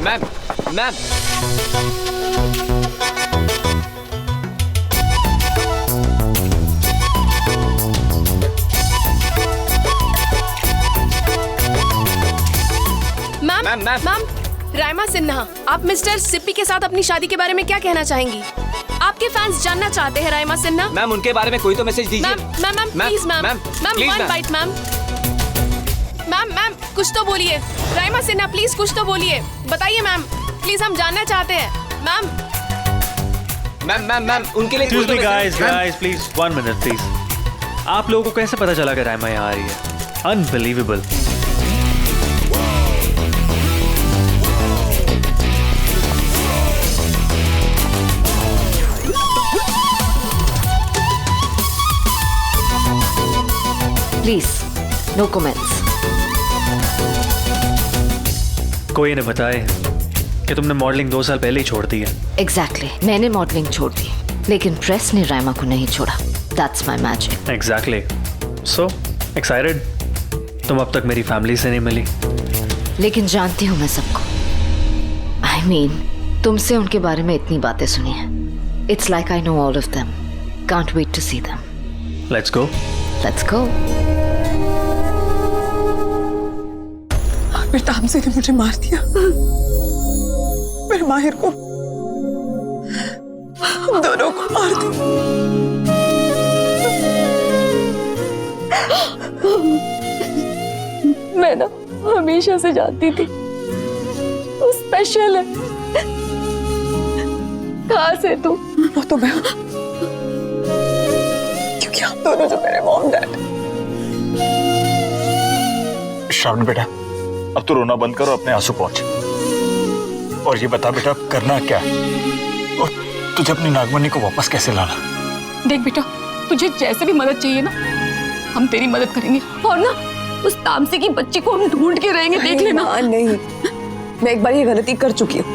Ma'am ma'am ma'am ma'am Raima Sinha, आप mister Sippy के साथ अपनी शादी के बारे में क्या कहना चाहेंगी? आपके फैंस जानना चाहते हैं राइमा सिन्हा। मैम उनके बारे में कोई तो मैसेज दीजिए। Ma'am please ma'am one byte ma'am. Ma'am कुछ तो बोलिए। राइमा सिन्हा प्लीज कुछ तो बोलिए, बताइए मैम प्लीज, हम जानना चाहते हैं मैम। मैम उनके लिए Excuse me guys, please 1 minute please. आप लोगों को कैसे पता चला कि राइमा यहाँ आ रही है? अनबिलीवेबल। Please no comments. कोई इन्हें बताए कि तुमने मॉडलिंग 2 साल पहले ही छोड़ दी है। एग्जैक्टली मैंने मॉडलिंग छोड़ दी, लेकिन प्रेस ने राइमा को नहीं छोड़ा। That's my magic. Exactly. So excited? तुम अब तक मेरी फैमिली से नहीं मिली, लेकिन जानती हूँ मैं सबको। आई मीन तुमसे उनके बारे में इतनी बातें सुनी है। It's like I know all of them. Can't wait to see them. Let's go. Let's go. Aamir तामसे ने मुझे मार दिया, मेरे माहिर को, हम दोनों को मार दिया। मैं ना हमेशा से जानती थी तू स्पेशल है। कहाँ से तू? वो तो मैं, क्योंकि हम दोनों जो मेरे मॉम डैड। श्रावणी बेटा, अब तो रोना बंद करो, अपने आंसू पोंछ। और ये बता बेटा, अब करना क्या है? और तुझे अपनी नागमणि को वापस कैसे लाना? देख बेटा, तुझे जैसे भी मदद चाहिए ना, हम तेरी मदद करेंगे। और ना उस तामसे की बच्ची को हम ढूंढ के रहेंगे, देख लेना। नहीं, मैं एक बार ये गलती कर चुकी हूँ।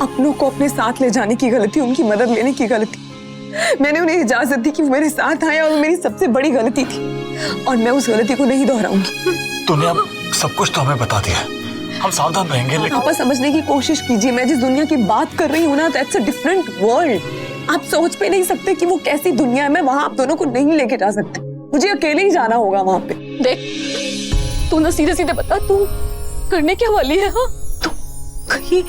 अपनों को अपने साथ ले जाने की गलती, उनकी मदद लेने की गलती। मैंने उन्हें इजाजत दी कि वो मेरे साथ आए, और वो मेरी सबसे बड़ी गलती थी, और मैं उस गलती को नहीं दोहराऊंगी। तूने अब सब कुछ तो हमें बता दिया है, हम सावधान रहेंगे। लेकिन आप समझने की कोशिश कीजिए, मैं जिस दुनिया की बात कर रही हूँ ना, दैट्स अ डिफरेंट वर्ल्ड। आप सोच पे नहीं सकते कि वो कैसी दुनिया है। मैं वहां आप दोनों को नहीं लेके जा सकती, मुझे अकेले ही जाना होगा वहां पे। देख तू ना सीधे सीधे बता, तू करने क्या वाली है? हाँ, तू कहीं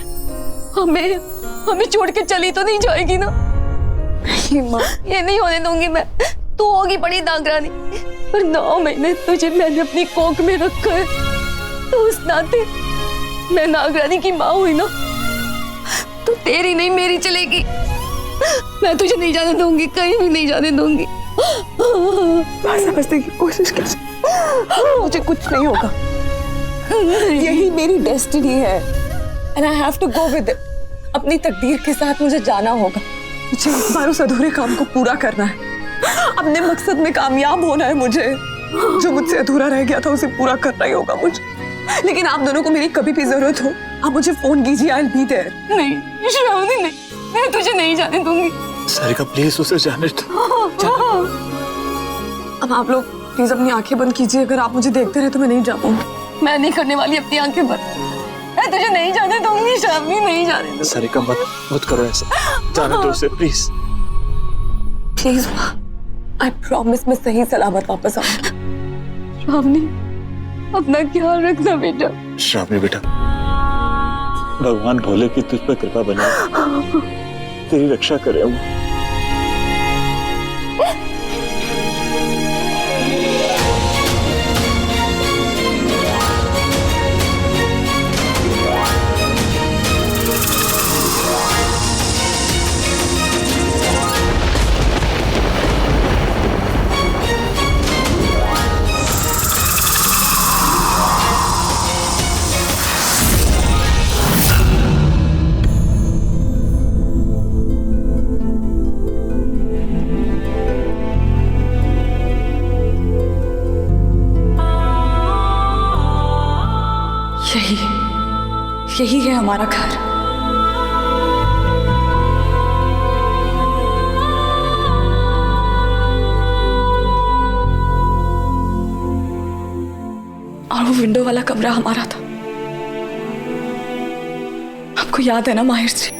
हमें छोड़ के चली तो नहीं जाएगी ना? नहीं माँ, ये नहीं होने दूंगी मैं। तू होगी बड़ी नागरानी, पर 9 महीने तुझे मैंने अपनी कोख में रखा है, तो उस नाते मैं नागरानी की माँ हुई ना, तो तेरी नहीं मेरी चलेगी। मैं तुझे नहीं जाने दूंगी, कहीं भी नहीं जाने दूंगी। बात समझने की कोशिश कीजिए, मुझे कुछ नहीं होगा। यही मेरी डेस्टिनी है, and I have to go with it. अपनी तकदीर के साथ मुझे जाना होगा। मुझे इस बार उस अधूरे काम को पूरा करना है, अपने मकसद में कामयाब होना है। मुझे जो मुझसे अधूरा रह गया था उसे पूरा करना ही होगा मुझे। लेकिन आप दोनों को मेरी कभी भी जरूरत हो, आप मुझे फोन कीजिए, आई विल बी देयर। नहीं श्रावणी, नहीं, मैं तुझे नहीं जाने दूंगी। सारिका प्लीज उसे जाने दो। अब आप लोग प्लीज अपनी आंखें बंद कीजिए। अगर आप मुझे देखते रहे तो मैं नहीं जा पाऊंगी। मैं नहीं करने वाली अपनी आंखें बंद। मैं तुझे नहीं जाने दूंगी श्रावणी, नहीं जाने दूंगी। सारिका मत करो ऐसा, जाने दो उसे प्लीज। प्लीज आई प्रॉमिस, मैं सही सलामत वापस आऊंगी। श्रावणी, अपना ख्याल रखना बेटा। श्रावणी बेटा, भगवान भोले की तुझ पर कृपा बने, तेरी रक्षा करे। यही है हमारा घर। और वो विंडो वाला कमरा हमारा था। आपको याद है ना माहिर जी?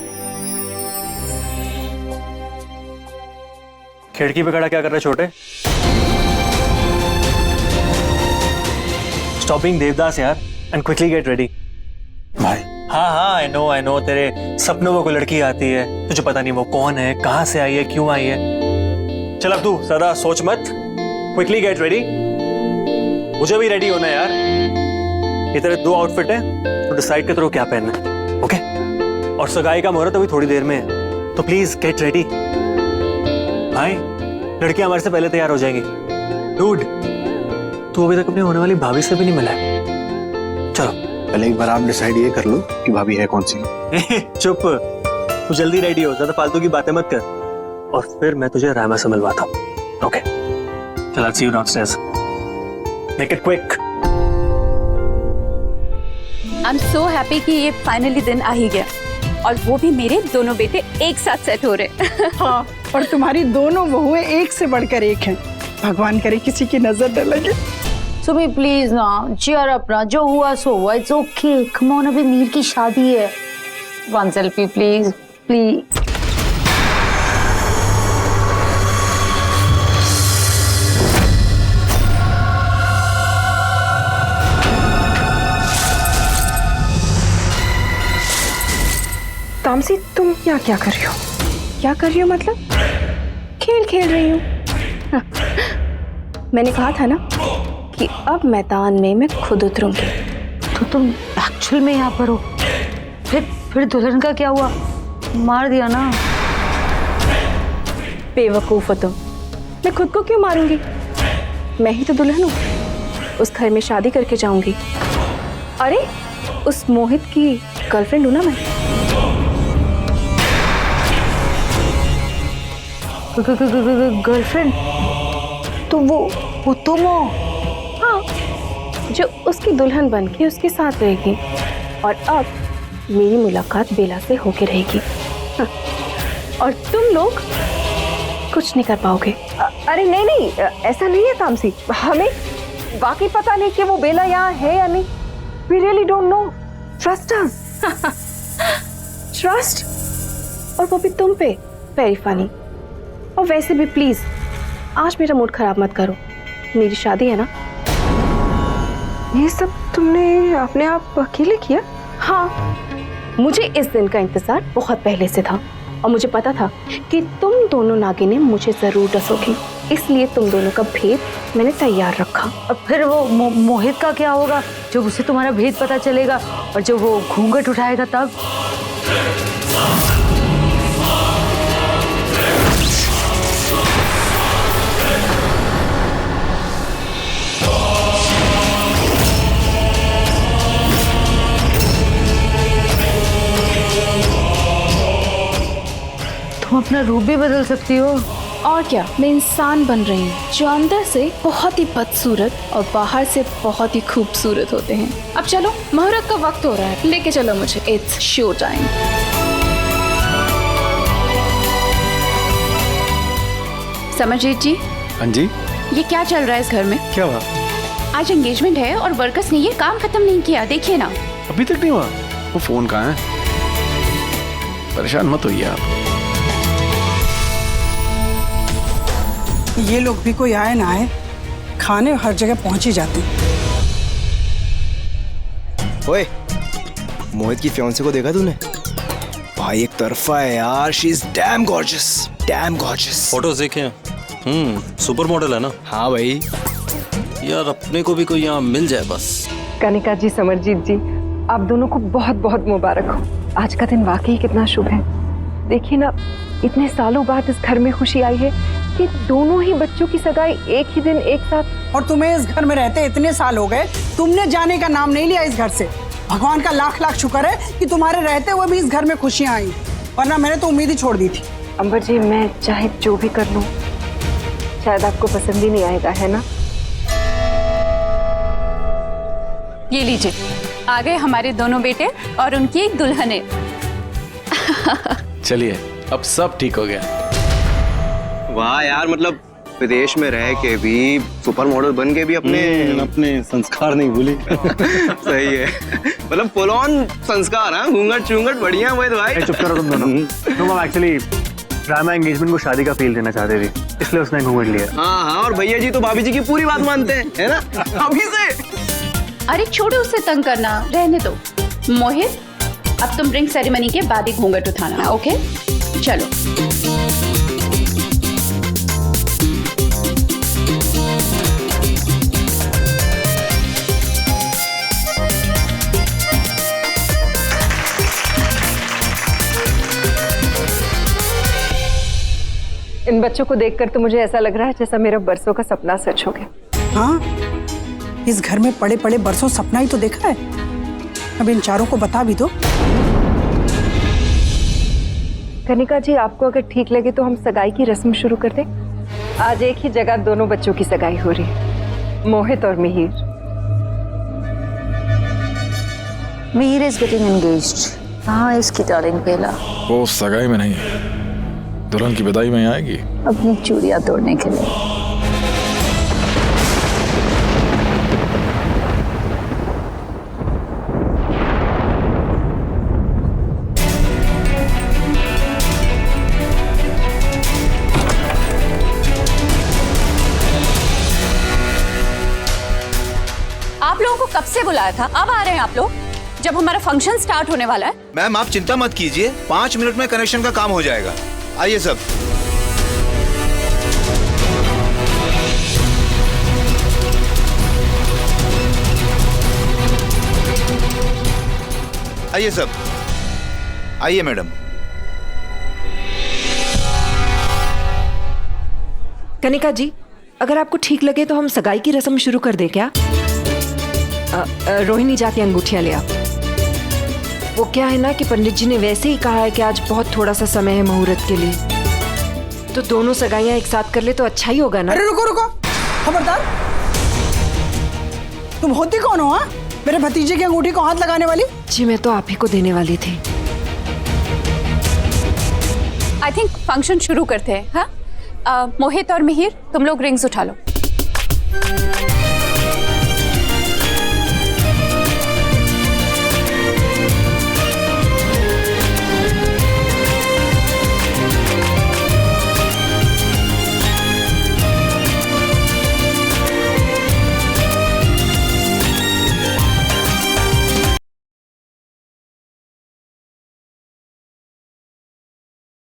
खिड़की पे खड़ा क्या कर रहे छोटे? स्टॉप बीइंग देवदास यार एंड क्विकली गेट रेडी। भाई हाँ हाँ आई नो तेरे सपनों में कोई लड़की आती है, तुझे पता नहीं वो कौन है, कहाँ से आई है, क्यों आई है। चल अब तू ज्यादा सोच मत, क्विकली गेट रेडी। मुझे भी रेडी होना है यार। ये तेरे 2 आउटफिट है, तो डिसाइड कर तेरे को क्या पहनना है, ओके? और सगाई का मुहूर्त अभी थोड़ी देर में है, तो प्लीज गेट रेडी। भाई लड़कियां हमारे से पहले तैयार हो जाएंगी। डूड तू अभी तक अपनी होने वाली भाभी से भी नहीं मिला है। चलो पहले एक बार आप डिसाइड ये कर लो कि भाभी है कौन सी। चुप, तू जल्दी रेडी हो, ज्यादा फालतू की बातें मत कर, और फिर मैं तुझे रामा से मिलवाता हूँ, ओके? चल see you downstairs, make it quick. I am so happy कि ये फाइनली दिन आ ही गया, और वो भी मेरे दोनों बेटे एक साथ सेट हो रहे। हाँ, और तुम्हारी दोनों बहुएं एक से बढ़कर एक हैं। भगवान करे किसी की नजर न लगे। सुमी प्लीज ना, चीयर अप ना, जो हुआ सो हुआ, इट्स ओके। कम ऑन, अभी मीर की शादी है। One selfie please please. तामसी, तुम यहाँ क्या कर रही हो? क्या कर रही हो मतलब? खेल खेल रही हूँ। मैंने कहा था ना कि अब मैदान में मैं खुद उतरूंगी। तो तुम एक्चुअल में यहाँ पर हो? फिर दुल्हन का क्या हुआ? मार दिया ना? बेवकूफ हो तुम। मैं खुद को क्यों मारूंगी? मैं ही तो दुल्हन हूँ। उस घर में शादी करके जाऊंगी। अरे उस मोहित की गर्लफ्रेंड हूँ ना मैं। गर्लफ्रेंड? तो वो तुम हो? हाँ, जो उसकी दुल्हन बन के उसके साथ रहेगी। और अब मेरी मुलाकात बेला से होके रहेगी। हाँ। और तुम लोग कुछ नहीं कर पाओगे। अरे नहीं नहीं, ऐसा नहीं है तामसी। हमें वाकई पता नहीं कि वो बेला यहाँ है या नहीं। We really don't know. Trust us. Trust? और वो भी तुम पे? Very funny. और वैसे भी प्लीज आज मेरा मूड खराब मत करो। मेरी शादी है ना। ये सब तुमने अपने आप अकेले किया? हाँ, मुझे इस दिन का इंतजार बहुत पहले से था, और मुझे पता था कि तुम दोनों नागिनें मुझे जरूर डसोगी, इसलिए तुम दोनों का भेद मैंने तैयार रखा। अब फिर वो मोहित का क्या होगा जब उसे तुम्हारा भेद पता चलेगा, और जब वो घूंघट उठाएगा तब? तुम अपना रूप भी बदल सकती हो। और क्या, मैं इंसान बन रही हूँ जो अंदर से बहुत ही बदसूरत और बाहर से बहुत ही खूबसूरत होते हैं। अब चलो, मुहूर्त का वक्त हो रहा है, लेके चलो मुझे। It's show time. Samarjeet ji, हाँ जी, ये क्या चल रहा है इस घर में? क्या हुआ? आज एंगेजमेंट है और वर्कर्स ने ये काम खत्म नहीं किया, देखिए ना। अभी तक नहीं हुआ? वो फोन कहाँ है? परेशान मत होइए आप। ये लोग भी कोई आए ना आए, खाने हर जगह पहुंच ही जाते हैं। ओए, मोहित की फियांसे को देखा तूने? भाई एक तरफा है यार, she is damn gorgeous, dam gorgeous. Photos देखे? सुपर मॉडल है ना? हाँ भाई। यार अपने को भी कोई यहाँ मिल जाए बस। कनिका जी, समरजीत जी, आप दोनों को बहुत बहुत मुबारक हो। आज का दिन वाकई कितना शुभ है। देखिए ना, इतने सालों बाद इस घर में खुशी आई है कि दोनों ही बच्चों की सगाई एक ही दिन एक साथ। और तुम्हें इस घर में रहते इतने साल हो गए, तुमने जाने का नाम नहीं लिया इस घर से। भगवान का लाख लाख शुक्र है कि तुम्हारे रहते हुए भी इस घर में खुशियां आई, वरना मैंने तो उम्मीद ही छोड़ दी थी। अंबर जी, मैं चाहे जो भी कर लूं, शायद आपको पसंद ही नहीं आएगा, है ना? ये लीजिए, आ गए हमारे दोनों बेटे और उनकी एक दुल्हने। चलिए, अब सब ठीक हो गया। वाह यार, मतलब विदेश में रह के भी सुपर मॉडल बन के भी अपने संस्कार नहीं भूली। सही है, मतलब फुल ऑन संस्कार। हाँ, घूंघट चूंघट बढ़िया मोहित भाई। चुप करो तुम दोनों। तुम एक्चुअली ड्रामा एंगेजमेंट को शादी का फील देना चाहते थे, इसलिए उसने घूंघट लिया। हाँ हाँ, और भैया जी तो भाभी जी की पूरी बात मानते हैं, है ना? अभी से। अरे छोड़ो उसे तंग करना, रहने दो। मोहित, अब तुम रिंग सेरेमनी के बाद ही घूंघट उठाना, ओके? चलो। इन बच्चों को देखकर तो मुझे ऐसा लग रहा है जैसा मेरा बरसों का सपना सच हो गया। हाँ, इस घर में पड़े पड़े बरसों सपना ही तो देखा है। अब इन चारों को बता भी दो। कनिका जी, आपको अगर ठीक लगे तो हम सगाई की रस्म शुरू कर दें। आज एक ही जगह दोनों बच्चों की सगाई हो रही है, मोहित और Mihir. Mihir is getting engaged. हाँ, इसकी डार्लिंग बेला वो सगाई में नहीं, दुल्हन की विदाई में आएगी अपनी चूड़ियां तोड़ने के लिए। आप लोगों को कब से बुलाया था? अब आ रहे हैं आप लोग जब हमारा फंक्शन स्टार्ट होने वाला है। मैम आप चिंता मत कीजिए, 5 मिनट में कनेक्शन का काम हो जाएगा। आइए सब। आइए सब, आइए मैडम। कनिका जी, अगर आपको ठीक लगे तो हम सगाई की रस्म शुरू कर दें क्या? रोहिणी जाके अंगूठियां ले आ। वो क्या है ना कि पंडित जी ने वैसे ही कहा है कि आज बहुत थोड़ा सा समय है मुहूर्त के लिए, तो दोनों सगाइयां एक साथ कर ले तो अच्छा ही होगा ना। अरे रुको रुको, खबरदार। तुम होती कौन हो? हाँ, मेरे भतीजे की अंगूठी को हाथ लगाने वाली? जी मैं तो आप ही को देने वाली थी। आई थिंक फंक्शन शुरू करते हैं। हाँ, मोहित और मिहिर, तुम लोग रिंग्स उठा लो।